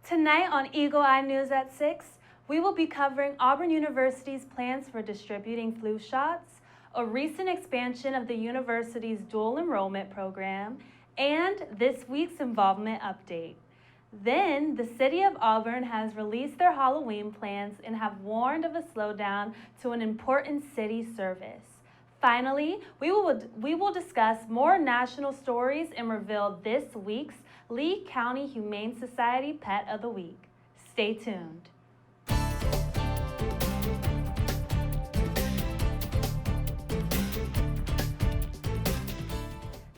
Tonight on Eagle Eye News at 6, we will be covering Auburn University's plans for distributing flu shots, a recent expansion of the university's dual enrollment program, and this week's involvement update. Then, the City of Auburn has released their Halloween plans and have warned of a slowdown to an important city service. Finally, we will discuss more national stories and reveal this week's Lee County Humane Society Pet of the Week. Stay tuned.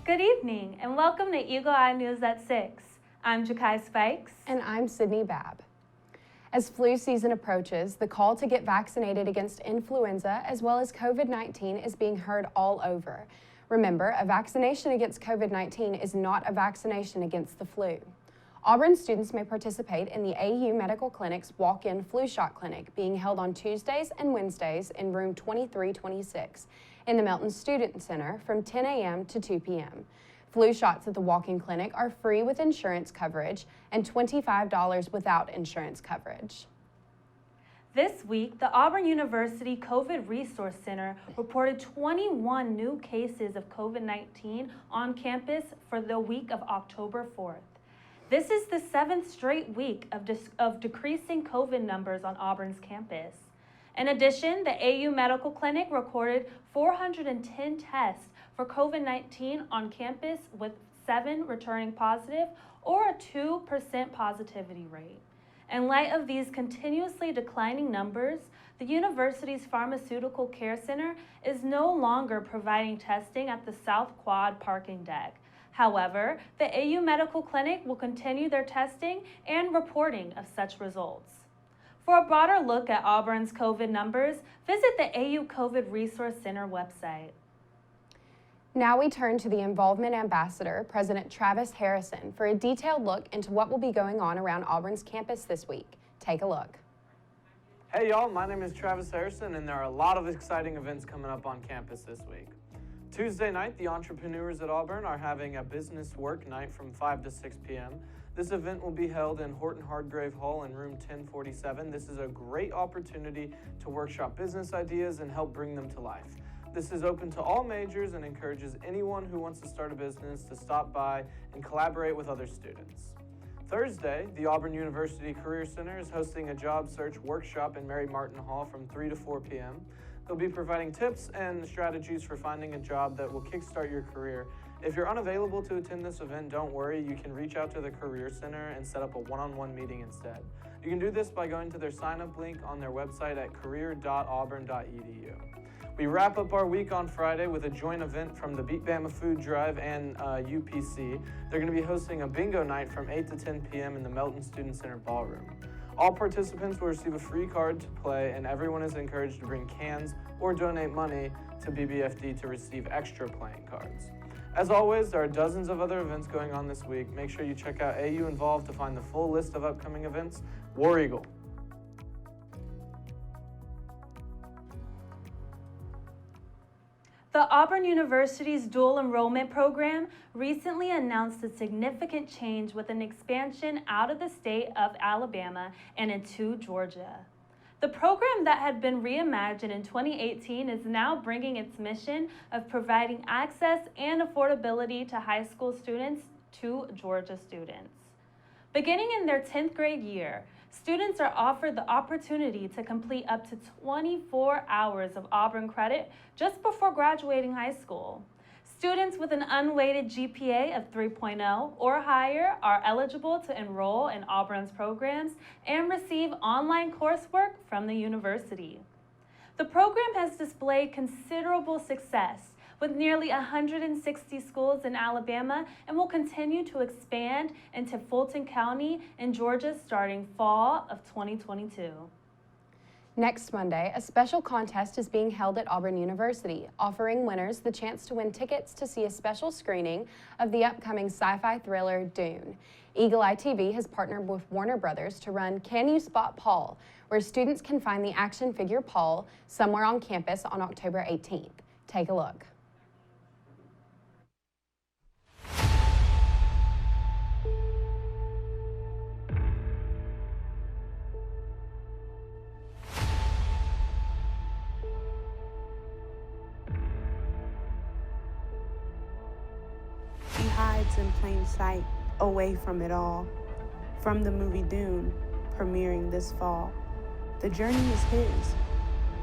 Good evening and welcome to Eagle Eye News at 6. I'm Jakai Spikes. And I'm Sydney Babb. As flu season approaches, the call to get vaccinated against influenza as well as COVID-19 is being heard all over. Remember, a vaccination against COVID-19 is not a vaccination against the flu. Auburn students may participate in the AU Medical Clinic's walk-in flu shot clinic being held on Tuesdays and Wednesdays in room 2326 in the Melton Student Center from 10 a.m. to 2 p.m. Flu shots at the walk-in clinic are free with insurance coverage and $25 without insurance coverage. This week, the Auburn University COVID Resource Center reported 21 new cases of COVID-19 on campus for the week of October 4th. This is the 7th straight week of decreasing COVID numbers on Auburn's campus. In addition, the AU Medical Clinic recorded 410 tests for COVID-19 on campus with 7 returning positive or a 2% positivity rate. In light of these continuously declining numbers, the university's Pharmaceutical Care Center is no longer providing testing at the South Quad parking deck. However, the AU Medical Clinic will continue their testing and reporting of such results. For a broader look at Auburn's COVID numbers, visit the AU COVID Resource Center website. Now we turn to the Involvement Ambassador, President Travis Harrison, for a detailed look into what will be going on around Auburn's campus this week. Take a look. Hey y'all, my name is Travis Harrison and there are a lot of exciting events coming up on campus this week. Tuesday night, the entrepreneurs at Auburn are having a business work night from 5 to 6 p.m. This event will be held in Horton Hardgrave Hall in room 1047. This is a great opportunity to workshop business ideas and help bring them to life. This is open to all majors and encourages anyone who wants to start a business to stop by and collaborate with other students. Thursday, the Auburn University Career Center is hosting a job search workshop in Mary Martin Hall from 3 to 4 p.m. They'll be providing tips and strategies for finding a job that will kickstart your career. If you're unavailable to attend this event, don't worry. You can reach out to the Career Center and set up a one-on-one meeting instead. You can do this by going to their sign-up link on their website at career.auburn.edu. We wrap up our week on Friday with a joint event from the Beat Bama Food Drive and UPC. They're going to be hosting a bingo night from 8 to 10 p.m. in the Melton Student Center ballroom. All participants will receive a free card to play, and everyone is encouraged to bring cans or donate money to BBFD to receive extra playing cards. As always, there are dozens of other events going on this week. Make sure you check out AU Involved to find the full list of upcoming events. War Eagle. The Auburn University's dual enrollment program recently announced a significant change with an expansion out of the state of Alabama and into Georgia. The program that had been reimagined in 2018 is now bringing its mission of providing access and affordability to high school students to Georgia students. Beginning in their 10th grade year, students are offered the opportunity to complete up to 24 hours of Auburn credit just before graduating high school. Students with an unweighted GPA of 3.0 or higher are eligible to enroll in Auburn's programs and receive online coursework from the university. The program has displayed considerable success with nearly 160 schools in Alabama and will continue to expand into Fulton County in Georgia starting fall of 2022. Next Monday, a special contest is being held at Auburn University, offering winners the chance to win tickets to see a special screening of the upcoming sci-fi thriller Dune. Eagle Eye TV has partnered with Warner Brothers to run Can You Spot Paul, where students can find the action figure Paul somewhere on campus on October 18th. Take a look. in plain sight, away from it all. From the movie Dune, premiering this fall. The journey is his.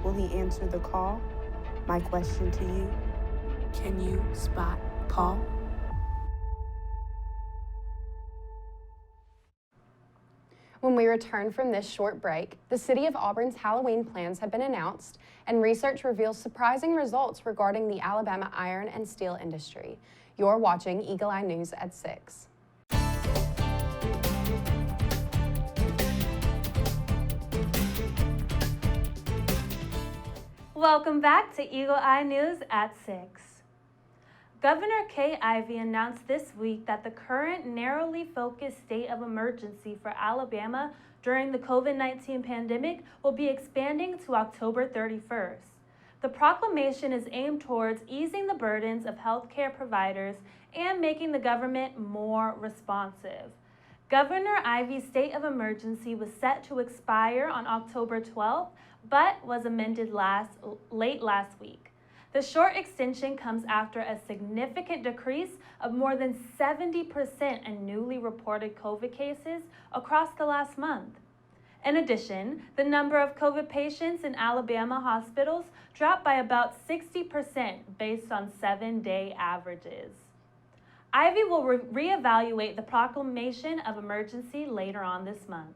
Will he answer the call? My question to you, can you spot Paul? When we return from this short break, the City of Auburn's Halloween plans have been announced, and research reveals surprising results regarding the Alabama iron and steel industry. You're watching Eagle Eye News at 6. Welcome back to Eagle Eye News at 6. Governor Kay Ivey announced this week that the current narrowly focused state of emergency for Alabama during the COVID-19 pandemic will be expanding to October 31st. The proclamation is aimed towards easing the burdens of healthcare providers and making the government more responsive. Governor Ivey's state of emergency was set to expire on October 12th, but was amended late last week. The short extension comes after a significant decrease of more than 70% in newly reported COVID cases across the last month. In addition, the number of COVID patients in Alabama hospitals dropped by about 60% based on 7-day averages. Ivey will reevaluate the proclamation of emergency later on this month.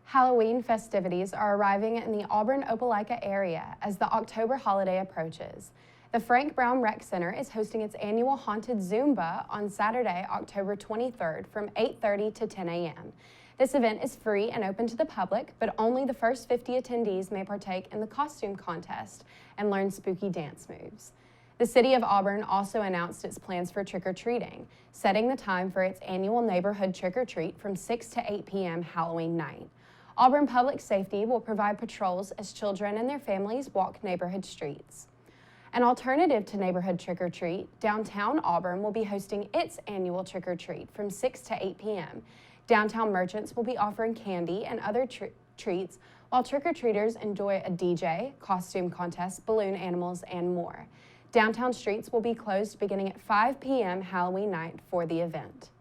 Halloween festivities are arriving in the Auburn-Opelika area as the October holiday approaches. The Frank Brown Rec Center is hosting its annual Haunted Zumba on Saturday, October 23rd from 8:30 to 10 a.m. This event is free and open to the public, but only the first 50 attendees may partake in the costume contest and learn spooky dance moves. The City of Auburn also announced its plans for trick-or-treating, setting the time for its annual neighborhood trick-or-treat from 6 to 8 p.m. Halloween night. Auburn Public Safety will provide patrols as children and their families walk neighborhood streets. An alternative to neighborhood trick-or-treat, downtown Auburn will be hosting its annual trick-or-treat from 6 to 8 p.m. Downtown merchants will be offering candy and other treats, while trick-or-treaters enjoy a DJ, costume contest, balloon animals, and more. Downtown streets will be closed beginning at 5 p.m. Halloween night for the event.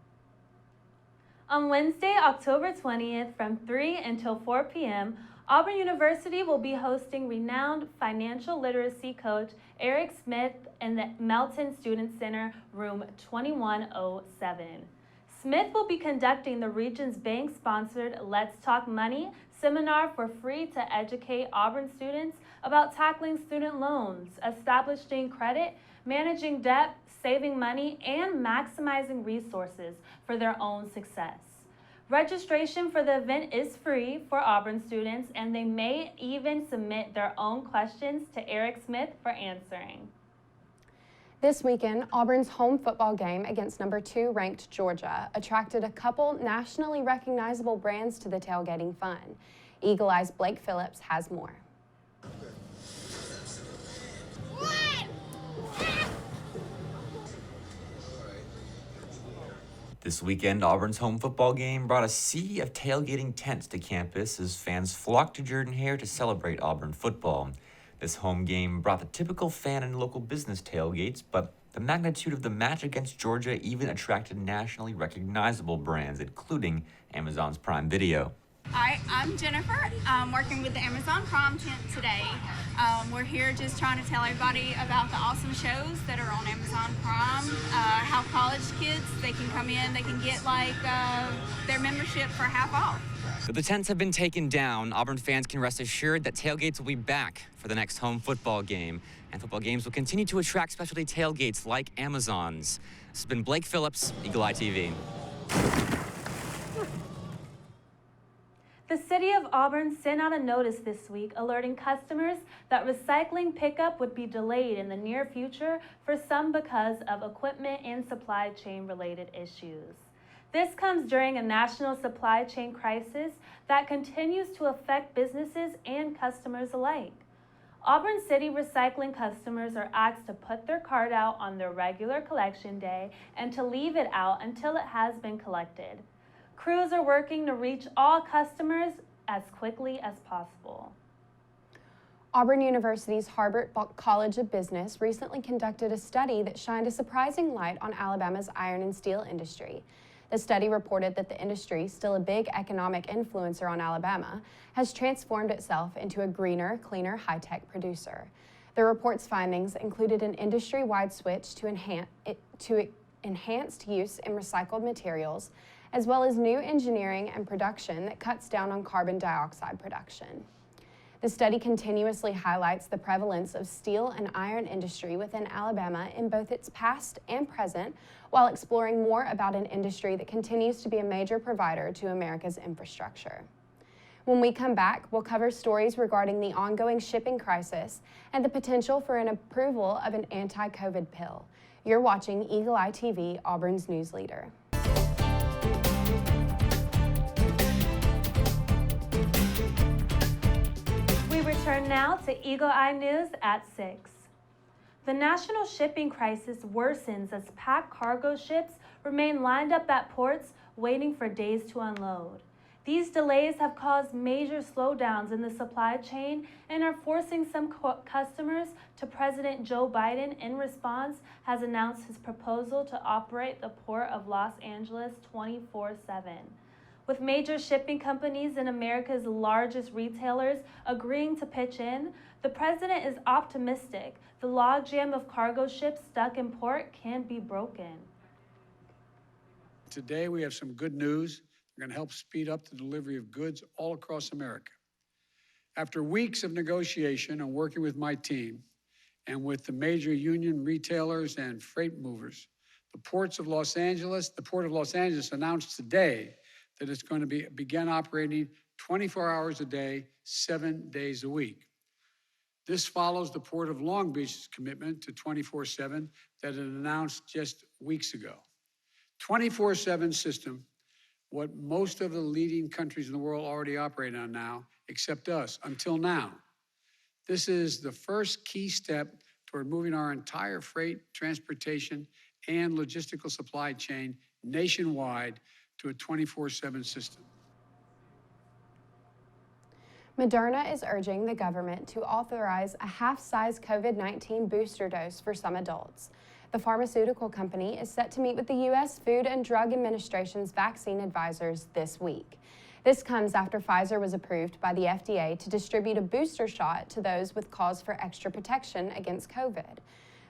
On Wednesday, October 20th from 3 until 4 p.m., Auburn University will be hosting renowned financial literacy coach Eric Smith in the Melton Student Center, room 2107. Smith will be conducting the region's bank-sponsored Let's Talk Money seminar for free to educate Auburn students about tackling student loans, establishing credit, managing debt, saving money, and maximizing resources for their own success. Registration for the event is free for Auburn students, and they may even submit their own questions to Eric Smith for answering. This weekend, Auburn's home football game against number 2 ranked Georgia attracted a couple nationally recognizable brands to the tailgating fun. Eagle Eye's Blake Phillips has more. This weekend, Auburn's home football game brought a sea of tailgating tents to campus as fans flocked to Jordan-Hare to celebrate Auburn football. This home game brought the typical fan and local business tailgates, but the magnitude of the match against Georgia even attracted nationally recognizable brands, including Amazon's Prime Video. Hi, I'm Jennifer. I'm working with the Amazon Prime tent today. We're here just trying to tell everybody about the awesome shows that are on Amazon Prime, how college kids, they can come in, they can get their membership for half off. Though the tents have been taken down, Auburn fans can rest assured that tailgates will be back for the next home football game, and football games will continue to attract specialty tailgates like Amazon's. This has been Blake Phillips, Eagle Eye TV. The City of Auburn sent out a notice this week alerting customers that recycling pickup would be delayed in the near future for some because of equipment and supply chain related issues. This comes during a national supply chain crisis that continues to affect businesses and customers alike. Auburn City recycling customers are asked to put their cart out on their regular collection day and to leave it out until it has been collected. Crews are working to reach all customers as quickly as possible. Auburn University's Harbert College of Business recently conducted a study that shined a surprising light on Alabama's iron and steel industry. The study reported that the industry, still a big economic influencer on Alabama, has transformed itself into a greener, cleaner, high-tech producer. The report's findings included an industry-wide switch to enhanced use in recycled materials, as well as new engineering and production that cuts down on carbon dioxide production. The study continuously highlights the prevalence of steel and iron industry within Alabama in both its past and present, while exploring more about an industry that continues to be a major provider to America's infrastructure. When we come back, we'll cover stories regarding the ongoing shipping crisis and the potential for an approval of an anti-COVID pill. You're watching Eagle Eye TV, Auburn's news leader. We return now to Eagle Eye News at 6. The national shipping crisis worsens as packed cargo ships remain lined up at ports waiting for days to unload. These delays have caused major slowdowns in the supply chain and are forcing some customers to President Joe Biden. In response, has announced his proposal to operate the Port of Los Angeles 24/7. With major shipping companies and America's largest retailers agreeing to pitch in, the president is optimistic the logjam of cargo ships stuck in port can be broken. Today we have some good news. We're going to help speed up the delivery of goods all across America. After weeks of negotiation and working with my team and with the major union retailers and freight movers, the Port of Los Angeles announced today that it's going to begin operating 24 hours a day, 7 days a week. This follows the Port of Long Beach's commitment to 24/7 that it announced just weeks ago. 24/7 system, what most of the leading countries in the world already operate on now, except us, until now. This is the first key step toward moving our entire freight, transportation, and logistical supply chain nationwide to a 24/7 system. Moderna is urging the government to authorize a half-size COVID-19 booster dose for some adults. The pharmaceutical company is set to meet with the U.S. Food and Drug Administration's vaccine advisors this week. This comes after Pfizer was approved by the FDA to distribute a booster shot to those with cause for extra protection against COVID.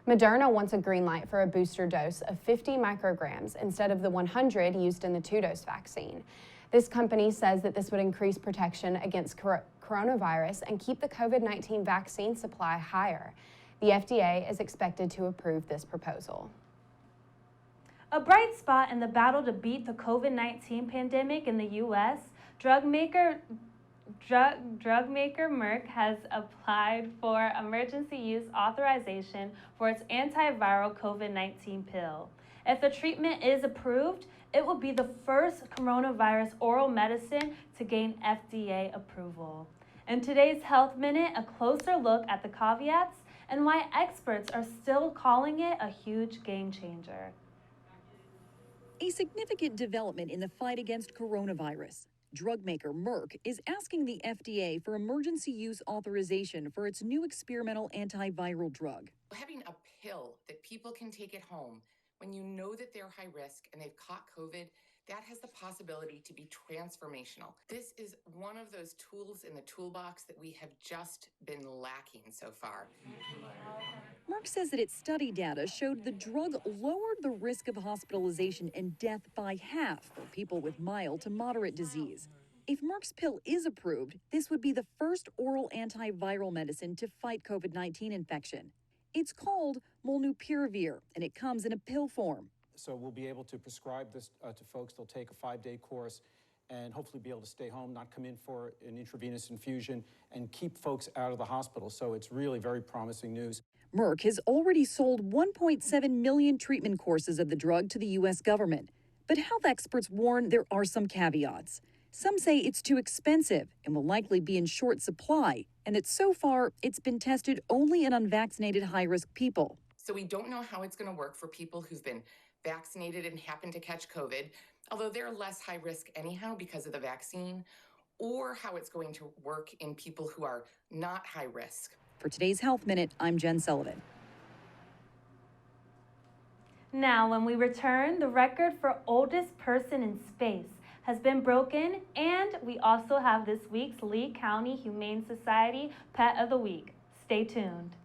Moderna wants a green light for a booster dose of 50 micrograms instead of the 100 used in the two-dose vaccine. This company says that this would increase protection against coronavirus and keep the COVID-19 vaccine supply higher. The FDA is expected to approve this proposal. A bright spot in the battle to beat the COVID-19 pandemic in the U.S., drug maker Merck has applied for emergency use authorization for its antiviral COVID-19 pill. If the treatment is approved, it will be the first coronavirus oral medicine to gain FDA approval. In today's Health Minute, a closer look at the caveats and why experts are still calling it a huge game changer. A significant development in the fight against coronavirus. Drug maker Merck is asking the FDA for emergency use authorization for its new experimental antiviral drug. Having a pill that people can take at home when you know that they're high risk and they've caught COVID, that has the possibility to be transformational. This is one of those tools in the toolbox that we have just been lacking so far. Merck says that its study data showed the drug lowered the risk of hospitalization and death by half for people with mild to moderate disease. If Merck's pill is approved, this would be the first oral antiviral medicine to fight COVID-19 infection. It's called molnupiravir, and it comes in a pill form. So we'll be able to prescribe this to folks. They'll take a 5-day course and hopefully be able to stay home, not come in for an intravenous infusion, and keep folks out of the hospital. So it's really very promising news. Merck has already sold 1.7 million treatment courses of the drug to the U.S. government. But health experts warn there are some caveats. Some say it's too expensive and will likely be in short supply, and that so far it's been tested only in unvaccinated high-risk people. So we don't know how it's going to work for people who've been vaccinated and happen to catch COVID, although they're less high risk anyhow because of the vaccine, or how it's going to work in people who are not high risk. For today's Health Minute, I'm Jen Sullivan. Now, when we return, the record for oldest person in space has been broken, and we also have this week's Lee County Humane Society Pet of the Week. Stay tuned.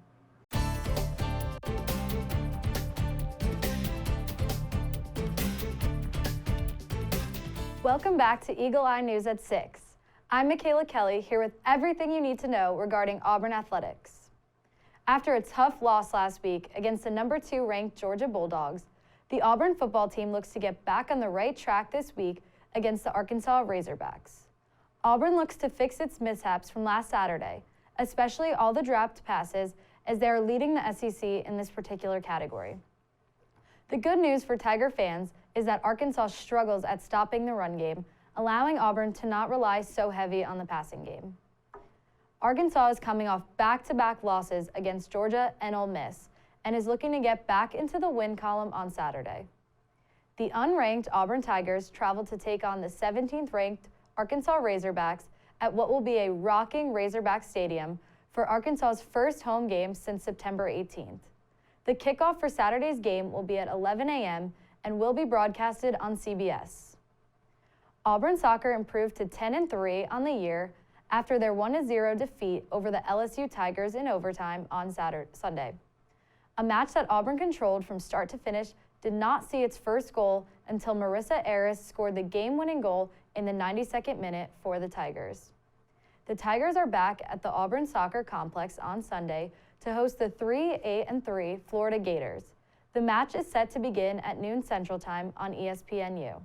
Welcome back to Eagle Eye News at 6. I'm Mikayla Kelly, here with everything you need to know regarding Auburn athletics. After a tough loss last week against the number 2 ranked Georgia Bulldogs, the Auburn football team looks to get back on the right track this week against the Arkansas Razorbacks. Auburn looks to fix its mishaps from last Saturday, especially all the dropped passes, as they are leading the SEC in this particular category. The good news for Tiger fans is that Arkansas struggles at stopping the run game, allowing Auburn to not rely so heavy on the passing game. Arkansas is coming off back-to-back losses against Georgia and Ole Miss and is looking to get back into the win column on Saturday. The unranked Auburn Tigers traveled to take on the 17th ranked Arkansas Razorbacks at what will be a rocking Razorback Stadium for Arkansas's first home game since September 18th. The kickoff for Saturday's game will be at 11 a.m. and will be broadcasted on CBS. Auburn soccer improved to 10-3 on the year after their 1-0 defeat over the LSU Tigers in overtime on Sunday. A match that Auburn controlled from start to finish did not see its first goal until Marissa Ehlers scored the game-winning goal in the 92nd minute for the Tigers. The Tigers are back at the Auburn Soccer Complex on Sunday to host the 3-8-3 Florida Gators. The match is set to begin at noon Central Time on ESPNU.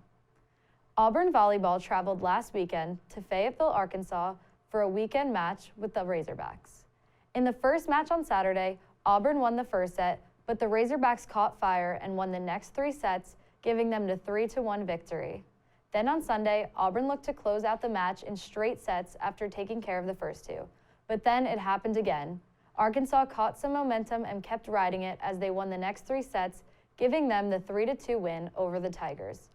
Auburn volleyball traveled last weekend to Fayetteville, Arkansas for a weekend match with the Razorbacks. In the first match on Saturday, Auburn won the first set, but the Razorbacks caught fire and won the next 3 sets, giving them the 3-1 victory. Then on Sunday, Auburn looked to close out the match in straight sets after taking care of the first 2. But then it happened again. Arkansas caught some momentum and kept riding it as they won the next 3 sets, giving them the 3-2 win over the Tigers.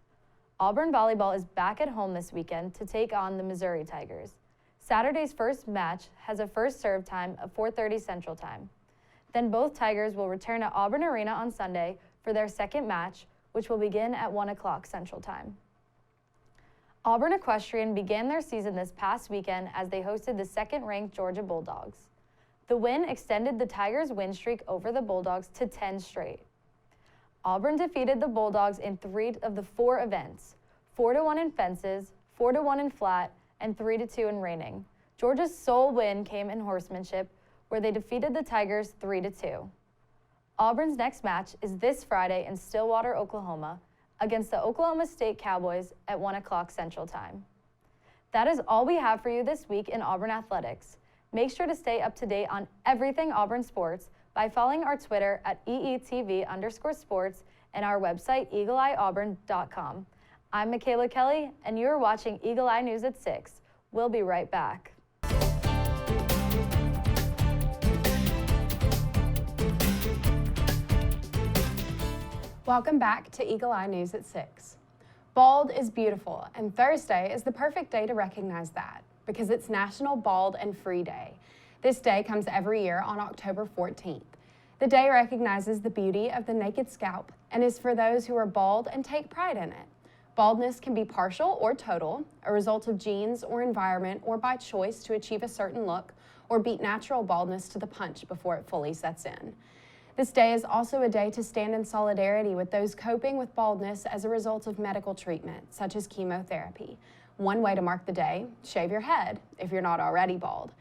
Auburn volleyball is back at home this weekend to take on the Missouri Tigers. Saturday's first match has a first serve time of 4:30 Central Time. Then both Tigers will return to Auburn Arena on Sunday for their second match, which will begin at 1 o'clock Central Time. Auburn Equestrian began their season this past weekend as they hosted the second-ranked Georgia Bulldogs. The win extended the Tigers' win streak over the Bulldogs to 10 straight. Auburn defeated the Bulldogs in 3 of the 4 events, 4-1 in fences, 4-1 in flat, and 3-2 in reining. Georgia's sole win came in horsemanship, where they defeated the Tigers 3-2. Auburn's next match is this Friday in Stillwater, Oklahoma, against the Oklahoma State Cowboys at 1 o'clock Central Time. That is all we have for you this week in Auburn athletics. Make sure to stay up to date on everything Auburn sports by following our Twitter at EETV_sports and our website eagleeyeauburn.com. I'm Mikayla Kelly, and you're watching Eagle Eye News at 6. We'll be right back. Welcome back to Eagle Eye News at 6. Bald is beautiful, and Thursday is the perfect day to recognize that because it's National Bald and Free Day. This day comes every year on October 14th. The day recognizes the beauty of the naked scalp and is for those who are bald and take pride in it. Baldness can be partial or total, a result of genes or environment, or by choice to achieve a certain look, or beat natural baldness to the punch before it fully sets in. This day is also a day to stand in solidarity with those coping with baldness as a result of medical treatment, such as chemotherapy. One way to mark the day, shave your head if you're not already bald.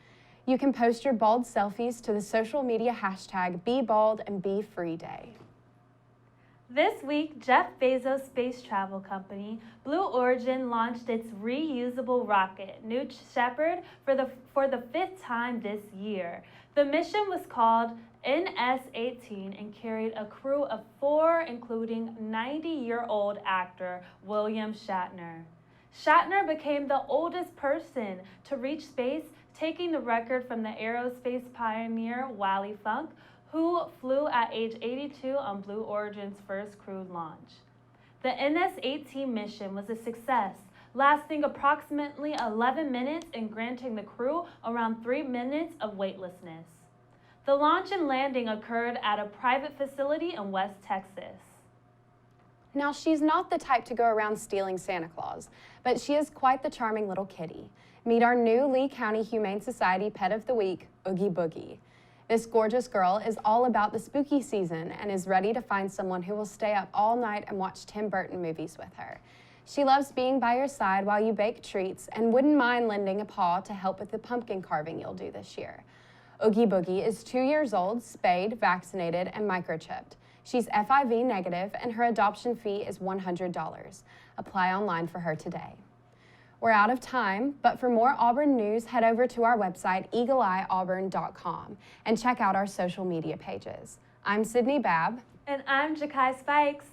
You can post your bald selfies to the social media hashtag #BeBaldAndBeFreeDay. This week, Jeff Bezos' space travel company, Blue Origin, launched its reusable rocket, New Shepard, for the 5th time this year. The mission was called NS-18 and carried a crew of 4, including 90-year-old actor William Shatner. Shatner became the oldest person to reach space, taking the record from the aerospace pioneer Wally Funk, who flew at age 82 on Blue Origin's first crewed launch. The NS-18 mission was a success, lasting approximately 11 minutes and granting the crew around 3 minutes of weightlessness. The launch and landing occurred at a private facility in West Texas. Now, she's not the type to go around stealing Santa Claus, but she is quite the charming little kitty. Meet our new Lee County Humane Society Pet of the Week, Oogie Boogie. This gorgeous girl is all about the spooky season and is ready to find someone who will stay up all night and watch Tim Burton movies with her. She loves being by your side while you bake treats and wouldn't mind lending a paw to help with the pumpkin carving you'll do this year. Oogie Boogie is 2 years old, spayed, vaccinated, and microchipped. She's FIV negative and her adoption fee is $100. Apply online for her today. We're out of time, but for more Auburn news, head over to our website, eagleeyeauburn.com, and check out our social media pages. I'm Sydney Babb. And I'm Jakai Spikes.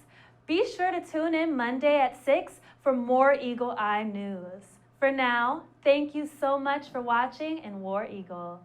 Be sure to tune in Monday at 6 for more Eagle Eye news. For now, thank you so much for watching, and War Eagle.